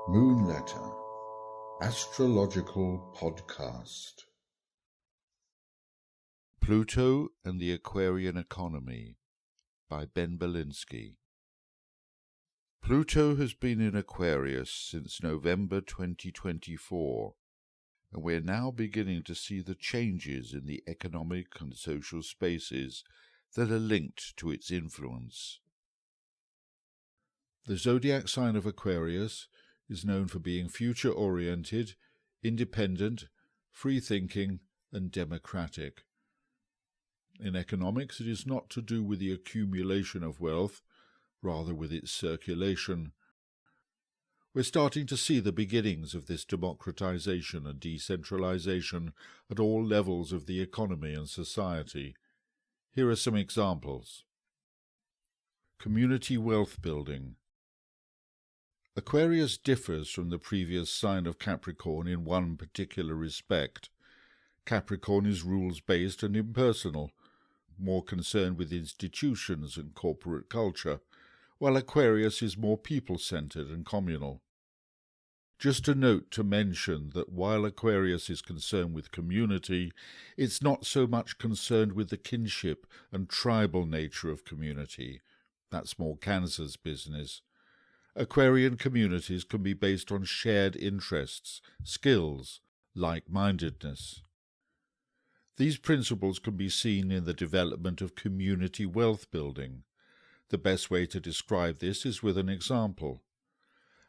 Moon Letter, Astrological Podcast. Pluto and the Aquarian Economy by Ben Belinsky. Pluto has been in Aquarius since November 2024, and we're now beginning to see the changes in the economic and social spaces that are linked to its influence. The zodiac sign of Aquarius is known for being future-oriented, independent, free-thinking, and democratic. In economics, it is not to do with the accumulation of wealth, rather with its circulation. We're starting to see the beginnings of this democratisation and decentralisation at all levels of the economy and society. Here are some examples. Community wealth building. Aquarius differs from the previous sign of Capricorn in one particular respect. Capricorn is rules-based and impersonal, more concerned with institutions and corporate culture, while Aquarius is more people-centred and communal. Just a note to mention that while Aquarius is concerned with community, it's not so much concerned with the kinship and tribal nature of community. That's more Cancer's business. Aquarian communities can be based on shared interests, skills, like-mindedness. These principles can be seen in the development of community wealth building. The best way to describe this is with an example.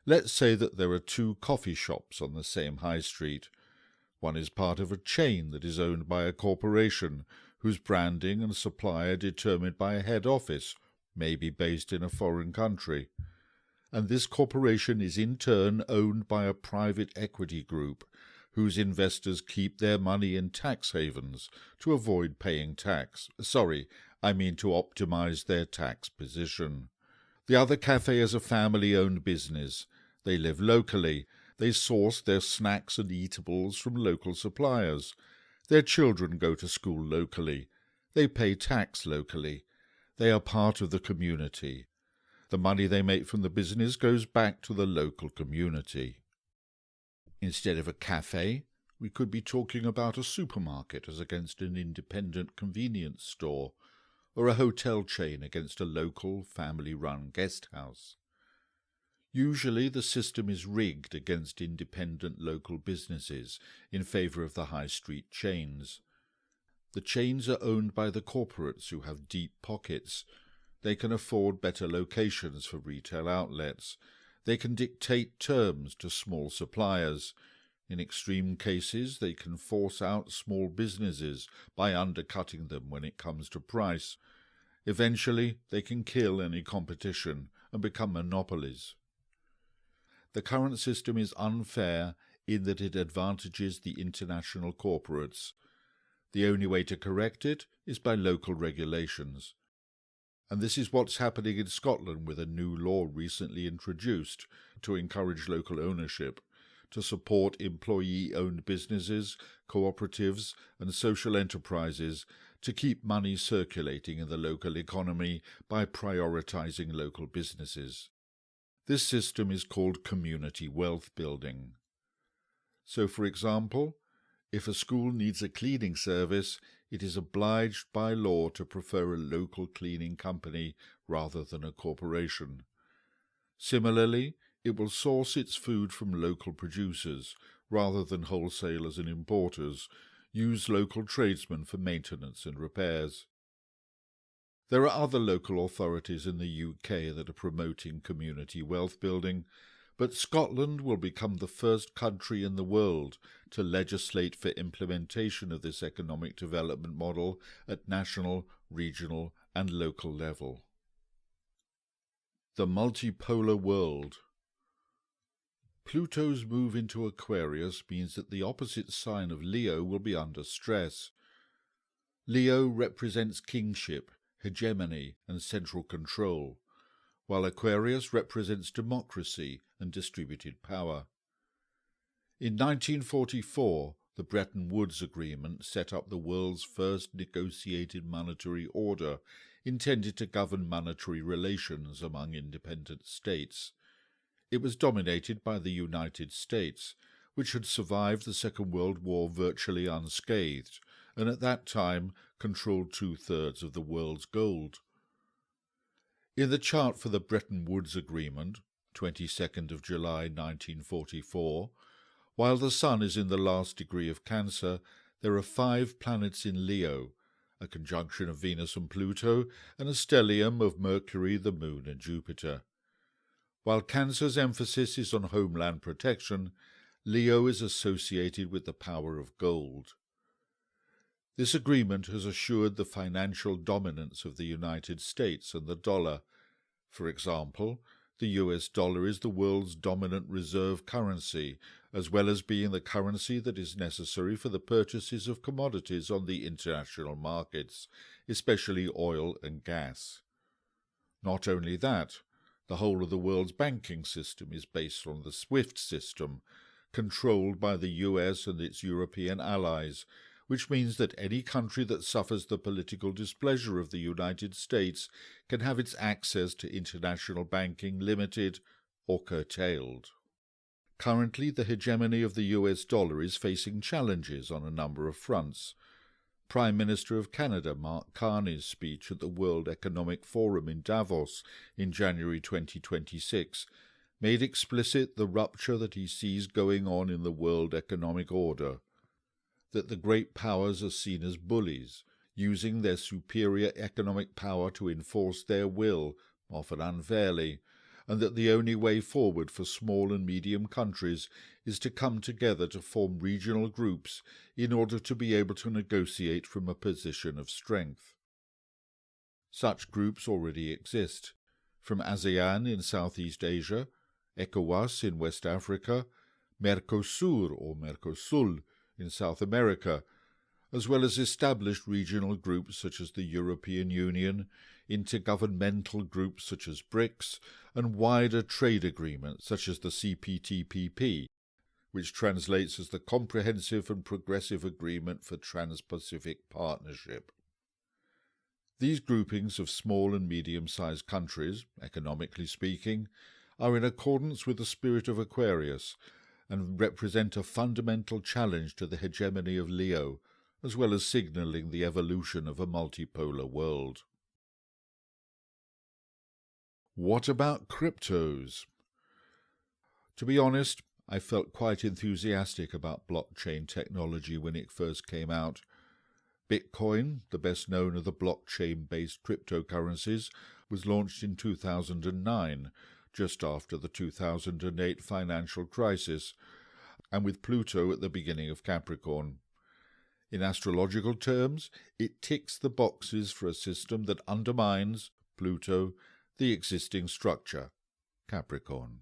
Let's say that there are two coffee shops on the same high street. One is part of a chain that is owned by a corporation, whose branding and supply are determined by a head office, maybe based in a foreign country. And this corporation is in turn owned by a private equity group, whose investors keep their money in tax havens to avoid paying tax. To optimize their tax position. The other cafe is a family-owned business. They live locally. They source their snacks and eatables from local suppliers. Their children go to school locally. They pay tax locally. They are part of the community. The money they make from the business goes back to the local community. Instead of a cafe, we could be talking about a supermarket as against an independent convenience store, or a hotel chain against a local, family-run guest house. Usually the system is rigged against independent local businesses in favour of the high street chains. The chains are owned by the corporates who have deep pockets. They can afford better locations for retail outlets. They can dictate terms to small suppliers. In extreme cases, they can force out small businesses by undercutting them when it comes to price. Eventually, they can kill any competition and become monopolies. The current system is unfair in that it advantages the international corporates. The only way to correct it is by local regulations. And this is what's happening in Scotland with a new law recently introduced to encourage local ownership, to support employee-owned businesses, cooperatives and social enterprises, to keep money circulating in the local economy by prioritising local businesses. This system is called community wealth building. So, for example, if a school needs a cleaning service, it is obliged by law to prefer a local cleaning company rather than a corporation. Similarly, it will source its food from local producers rather than wholesalers and importers, use local tradesmen for maintenance and repairs. There are other local authorities in the UK that are promoting community wealth building, but Scotland will become the first country in the world to legislate for implementation of this economic development model at national, regional and local level. The multipolar world. Pluto's move into Aquarius means that the opposite sign of Leo will be under stress. Leo represents kingship, hegemony and central control, while Aquarius represents democracy and distributed power. In 1944, The Bretton Woods Agreement set up the world's first negotiated monetary order intended to govern monetary relations among independent states. It was dominated by the United States, which had survived the Second World War virtually unscathed, and at that time controlled 2/3 of the world's gold. In the chart for the Bretton Woods Agreement, 22nd of July 1944, while the Sun is in the last degree of Cancer, there are 5 planets in Leo, a conjunction of Venus and Pluto, and a stellium of Mercury, the Moon, and Jupiter. While Cancer's emphasis is on homeland protection, Leo is associated with the power of gold. This agreement has assured the financial dominance of the United States and the dollar. For example, the US dollar is the world's dominant reserve currency, as well as being the currency that is necessary for the purchases of commodities on the international markets, especially oil and gas. Not only that, the whole of the world's banking system is based on the SWIFT system, controlled by the US and its European allies, which means that any country that suffers the political displeasure of the United States can have its access to international banking limited or curtailed. Currently, the hegemony of the US dollar is facing challenges on a number of fronts. Prime Minister of Canada Mark Carney's speech at the World Economic Forum in Davos in January 2026 made explicit the rupture that he sees going on in the world economic order, that the great powers are seen as bullies, using their superior economic power to enforce their will, often unfairly, and that the only way forward for small and medium countries is to come together to form regional groups in order to be able to negotiate from a position of strength. Such groups already exist, from ASEAN in Southeast Asia, ECOWAS in West Africa, Mercosur or Mercosul in South America, as well as established regional groups such as the European Union, intergovernmental groups such as BRICS, and wider trade agreements such as the CPTPP, which translates as the Comprehensive and Progressive Agreement for Trans-Pacific Partnership. These groupings of small and medium-sized countries, economically speaking, are in accordance with the spirit of Aquarius and represent a fundamental challenge to the hegemony of Leo, as well as signalling the evolution of a multipolar world. What about cryptos? To be honest, I felt quite enthusiastic about blockchain technology when it first came out. Bitcoin, the best known of the blockchain-based cryptocurrencies, was launched in 2009, just after the 2008 financial crisis, and with Pluto at the beginning of Capricorn. In astrological terms, it ticks the boxes for a system that undermines, Pluto, the existing structure, Capricorn.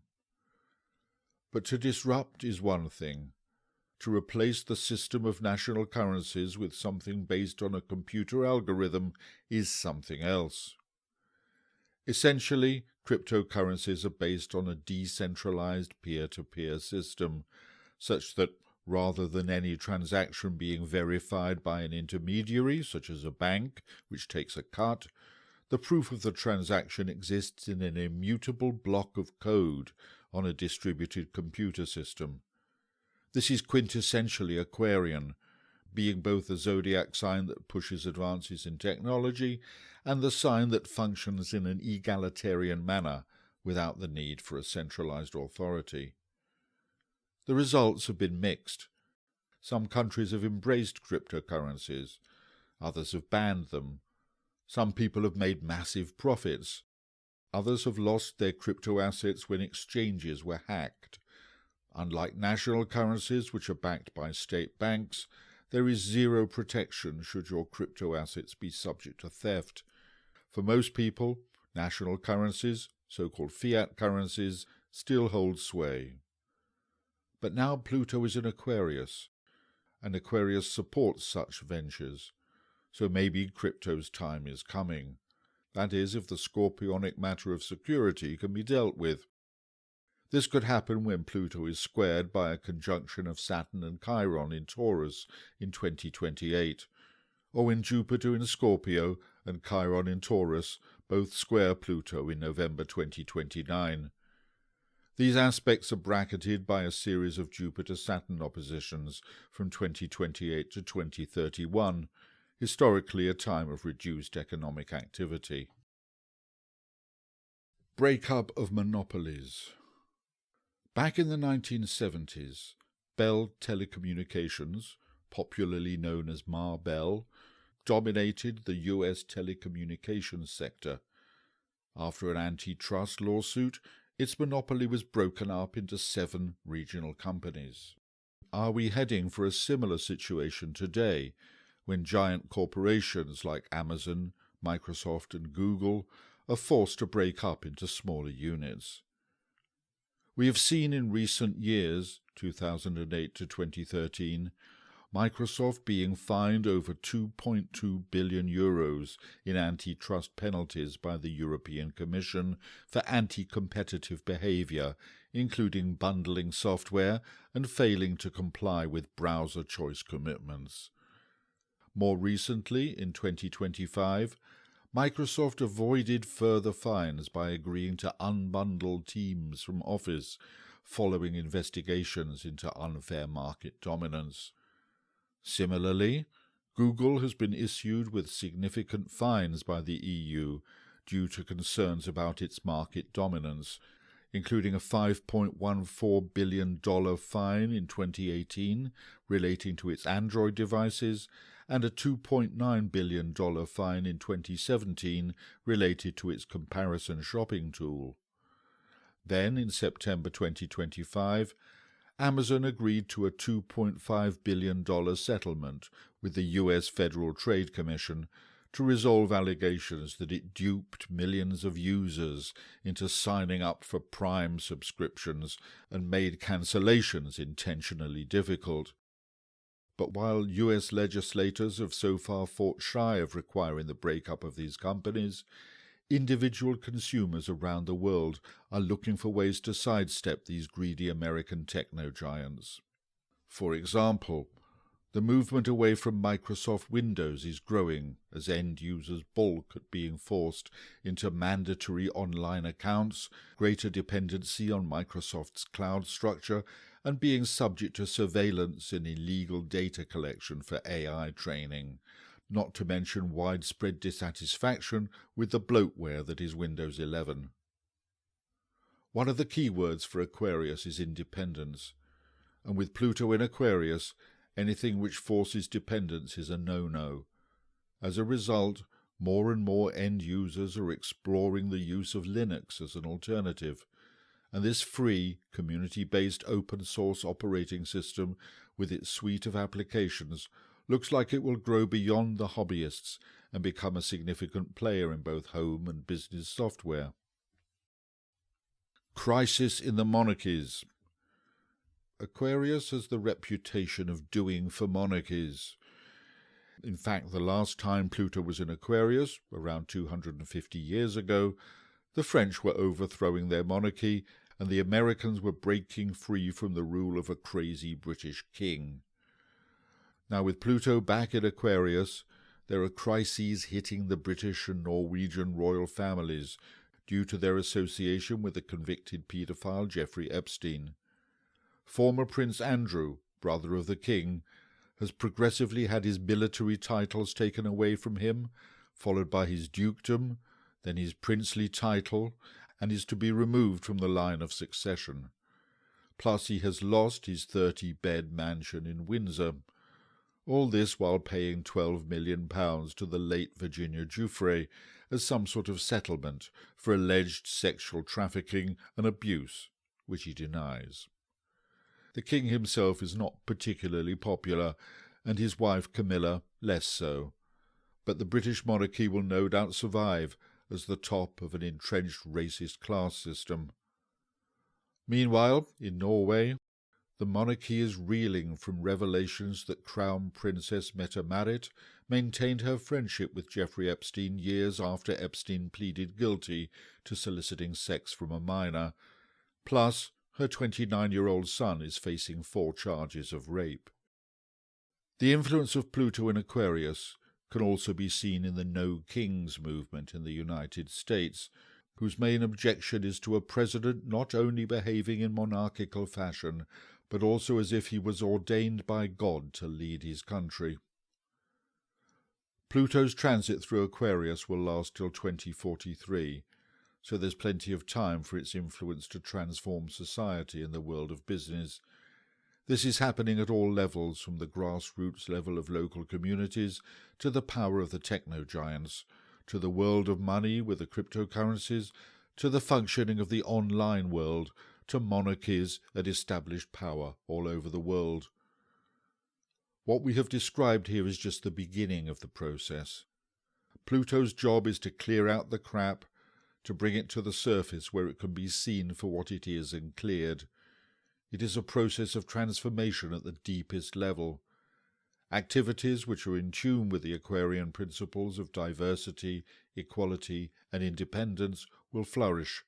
But to disrupt is one thing. To replace the system of national currencies with something based on a computer algorithm is something else. Essentially, cryptocurrencies are based on a decentralized peer-to-peer system, such that rather than any transaction being verified by an intermediary, such as a bank, which takes a cut, the proof of the transaction exists in an immutable block of code on a distributed computer system. This is quintessentially Aquarian, being both the zodiac sign that pushes advances in technology and the sign that functions in an egalitarian manner without the need for a centralized authority. The results have been mixed. Some countries have embraced cryptocurrencies, others have banned them. Some people have made massive profits. Others have lost their crypto assets when exchanges were hacked. Unlike national currencies, which are backed by state banks, there is zero protection should your crypto assets be subject to theft. For most people, national currencies, so-called fiat currencies, still hold sway. But now Pluto is in Aquarius, and Aquarius supports such ventures, so maybe crypto's time is coming. That is, if the scorpionic matter of security can be dealt with. This could happen when Pluto is squared by a conjunction of Saturn and Chiron in Taurus in 2028, or when Jupiter in Scorpio and Chiron in Taurus both square Pluto in November 2029. These aspects are bracketed by a series of Jupiter-Saturn oppositions from 2028 to 2031, historically a time of reduced economic activity. Breakup of monopolies. Back in the 1970s, Bell Telecommunications, popularly known as Ma Bell, dominated the U.S. telecommunications sector. After an antitrust lawsuit, its monopoly was broken up into 7 regional companies. Are we heading for a similar situation today, when giant corporations like Amazon, Microsoft and Google are forced to break up into smaller units? We have seen in recent years, 2008 to 2013, Microsoft being fined over €2.2 billion in antitrust penalties by the European Commission for anti-competitive behaviour, including bundling software and failing to comply with browser choice commitments. More recently, in 2025, Microsoft avoided further fines by agreeing to unbundle Teams from Office following investigations into unfair market dominance. Similarly, Google has been issued with significant fines by the EU due to concerns about its market dominance, including a $5.14 billion fine in 2018 relating to its Android devices and a $2.9 billion fine in 2017 related to its comparison shopping tool. Then, in September 2025, Amazon agreed to a $2.5 billion settlement with the U.S. Federal Trade Commission to resolve allegations that it duped millions of users into signing up for Prime subscriptions and made cancellations intentionally difficult. But while U.S. legislators have so far fought shy of requiring the breakup of these companies, individual consumers around the world are looking for ways to sidestep these greedy American techno-giants. For example, the movement away from Microsoft Windows is growing as end users balk at being forced into mandatory online accounts, greater dependency on Microsoft's cloud structure, and being subject to surveillance and illegal data collection for AI training, not to mention widespread dissatisfaction with the bloatware that is Windows 11. One of the key words for Aquarius is independence, and with Pluto in Aquarius, anything which forces dependence is a no-no. As a result, more and more end users are exploring the use of Linux as an alternative, and this free, community-based open-source operating system with its suite of applications looks like it will grow beyond the hobbyists and become a significant player in both home and business software. Crisis in the monarchies. Aquarius has the reputation of doing for monarchies. In fact, the last time Pluto was in Aquarius, around 250 years ago, the French were overthrowing their monarchy and the Americans were breaking free from the rule of a crazy British king. Now, with Pluto back in Aquarius, there are crises hitting the British and Norwegian royal families due to their association with the convicted paedophile Jeffrey Epstein. Former Prince Andrew, brother of the king, has progressively had his military titles taken away from him, followed by his dukedom, then his princely title, and is to be removed from the line of succession. Plus he has lost his 30-bed mansion in Windsor. All this while paying £12 million to the late Virginia Giuffre as some sort of settlement for alleged sexual trafficking and abuse, which he denies. The king himself is not particularly popular, and his wife Camilla less so, but the British monarchy will no doubt survive as the top of an entrenched racist class system. Meanwhile, in Norway, the monarchy is reeling from revelations that Crown Princess Mette-Marit maintained her friendship with Jeffrey Epstein years after Epstein pleaded guilty to soliciting sex from a minor. Plus, Her 29-year-old son is facing 4 charges of rape. The influence of Pluto in Aquarius can also be seen in the No Kings movement in the United States, whose main objection is to a president not only behaving in monarchical fashion, but also as if he was ordained by God to lead his country. Pluto's transit through Aquarius will last till 2043, so there's plenty of time for its influence to transform society in the world of business. This is happening at all levels, from the grassroots level of local communities to the power of the techno-giants, to the world of money with the cryptocurrencies, to the functioning of the online world, to monarchies and established power all over the world. What we have described here is just the beginning of the process. Pluto's job is to clear out the crap, to bring it to the surface where it can be seen for what it is and cleared. It is a process of transformation at the deepest level. Activities which are in tune with the Aquarian principles of diversity, equality, and independence will flourish.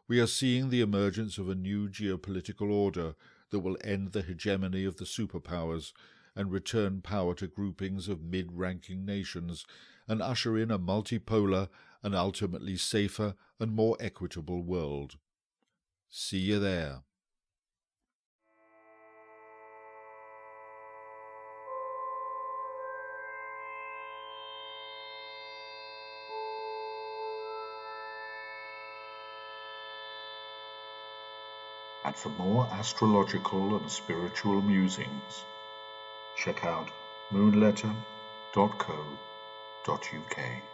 We are seeing the emergence of a new geopolitical order that will end the hegemony of the superpowers and return power to groupings of mid-ranking nations and usher in a multipolar and ultimately safer and more equitable world. See you there. And for more astrological and spiritual musings, check out moonletter.co.uk.